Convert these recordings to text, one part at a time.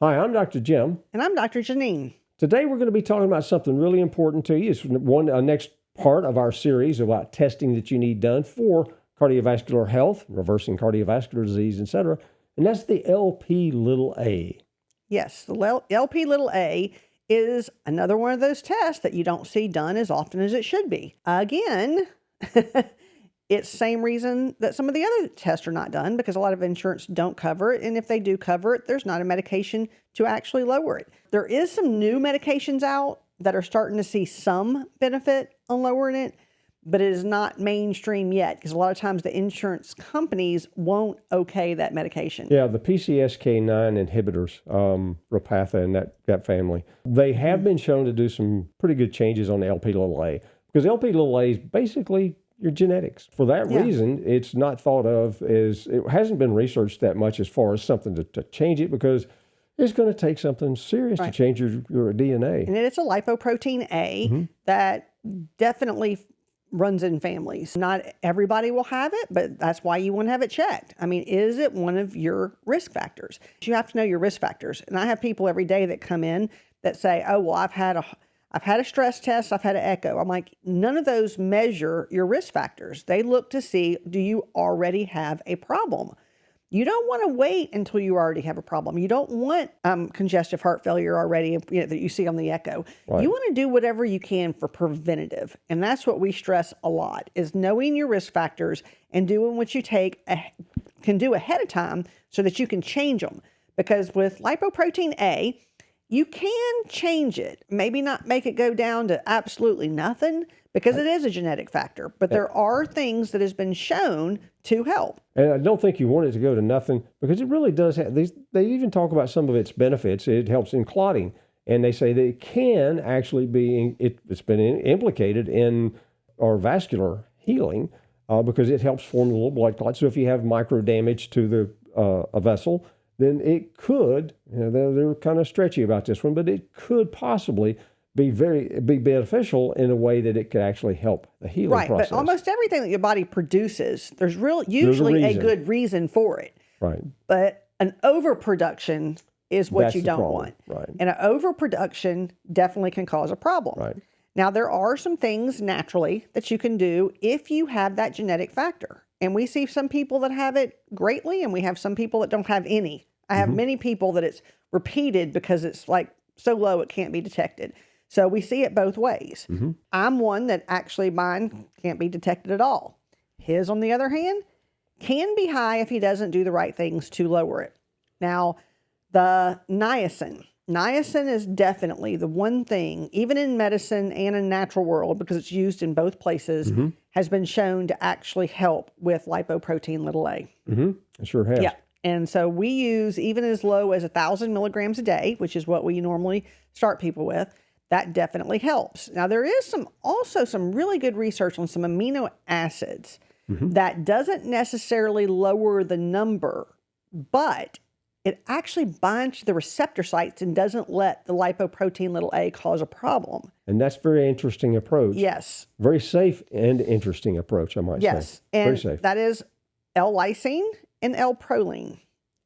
Hi, I'm Dr. Jim. And I'm Dr. Janine. Today we're going to be talking about something really important to you. It's next part of our series about testing that you need done for cardiovascular health, reversing cardiovascular disease, etc. And that's the Lp(a). Yes, the Lp(a) is another one of those tests that you don't see done as often as it should be. Again, it's the same reason that some of the other tests are not done, because a lot of insurance don't cover it. And if they do cover it, there's not a medication to actually lower it. There is some new medications out that are starting to see some benefit on lowering it, but it is not mainstream yet, because a lot of times the insurance companies won't okay that medication. Yeah, the PCSK9 inhibitors, Repatha and that family, they have been shown to do some pretty good changes on the Lp(a), because Lp(a) is basically your genetics. For that reason, it's not thought of as, it hasn't been researched that much as far as something to change it, because it's going to take something serious to change your DNA. And it's a lipoprotein A that definitely runs in families. Not everybody will have it, but that's why you want to have it checked. I mean, is it one of your risk factors? You have to know your risk factors. And I have people every day that come in that say, oh, well, I've had a stress test, I've had an echo. I'm like, none of those measure your risk factors. They look to see, do you already have a problem? You don't want to wait until you already have a problem. You don't want congestive heart failure already, that you see on the echo. Right. You want to do whatever you can for preventative. And that's what we stress a lot, is knowing your risk factors and doing what you can do ahead of time so that you can change them. Because with lipoprotein A, you can change it, maybe not make it go down to absolutely nothing, because it is a genetic factor, but there are things that has been shown to help. And I don't think you want it to go to nothing, because it really does have these. They even talk about some of its benefits. It helps in clotting, and they say that it can actually be, it's been implicated in our vascular healing, because it helps form the little blood clots. So if you have micro damage to a vessel, then it could, they're kind of stretchy about this one, but it could possibly be beneficial in a way that it could actually help the healing process. But almost everything that your body produces, there's usually a good reason for it. Right. But an overproduction is what you don't want. Right. And an overproduction definitely can cause a problem. Right. Now, there are some things naturally that you can do if you have that genetic factor. And we see some people that have it greatly, and we have some people that don't have any. I have many people that it's repeated because it's like so low it can't be detected. So we see it both ways. I'm one that actually mine can't be detected at all. His, on the other hand, can be high if he doesn't do the right things to lower it. Now, the niacin. Niacin is definitely the one thing, even in medicine and in natural world, because it's used in both places, has been shown to actually help with lipoprotein a. It sure has. Yeah. And so we use even as low as 1,000 milligrams a day, which is what we normally start people with. That definitely helps. Now, there is also some really good research on some amino acids that doesn't necessarily lower the number, but it actually binds to the receptor sites and doesn't let the lipoprotein a cause a problem. And that's a very interesting approach. Yes. Very safe and interesting approach, I might say. Yes. And very safe. That is L-lysine and L-proline.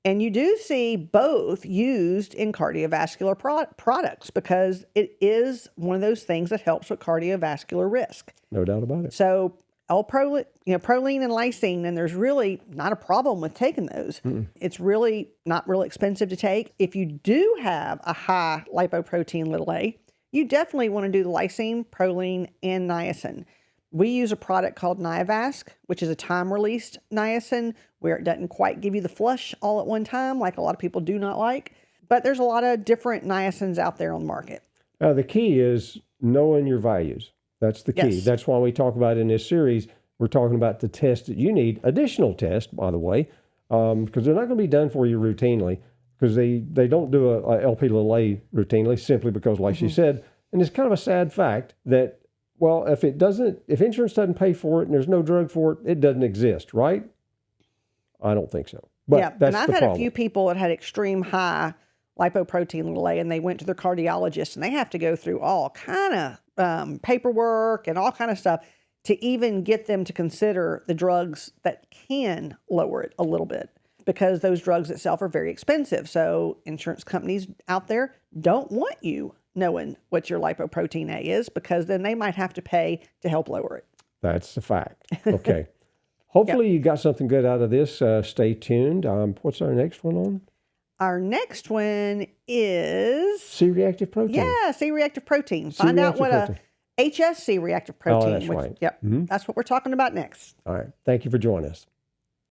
And you do see both used in cardiovascular products, because it is one of those things that helps with cardiovascular risk. No doubt about it. So L-proline, proline and lysine, and there's really not a problem with taking those. It's really not real expensive to take. If you do have a high lipoprotein a, you definitely want to do the lysine, proline, and niacin. We use a product called Niacin, which is a time-released niacin, where it doesn't quite give you the flush all at one time, like a lot of people do not like. But there's a lot of different niacins out there on the market. The key is knowing your values. That's the key. Yes. That's why we talk about in this series, we're talking about the tests that you need, additional tests, by the way, because they're not going to be done for you routinely, because they don't do a Lp(a) routinely, simply because, like she said, and it's kind of a sad fact that, well, if insurance doesn't pay for it and there's no drug for it, it doesn't exist, right? I don't think so. But that's and I've the had problem. a few people that had extreme high lipoprotein a, and they went to their cardiologist, and they have to go through all kind of paperwork and all kind of stuff to even get them to consider the drugs that can lower it a little bit. because those drugs itself are very expensive. So insurance companies out there don't want you knowing what your lipoprotein A is, because then they might have to pay to help lower it. That's a fact. Okay. Hopefully you got something good out of this. Stay tuned. What's our next one on? Our next one is C-reactive protein. Yeah, C-reactive protein. Find out what protein. a HSC reactive protein. Oh, that's right. Yep, that's what we're talking about next. All right. Thank you for joining us.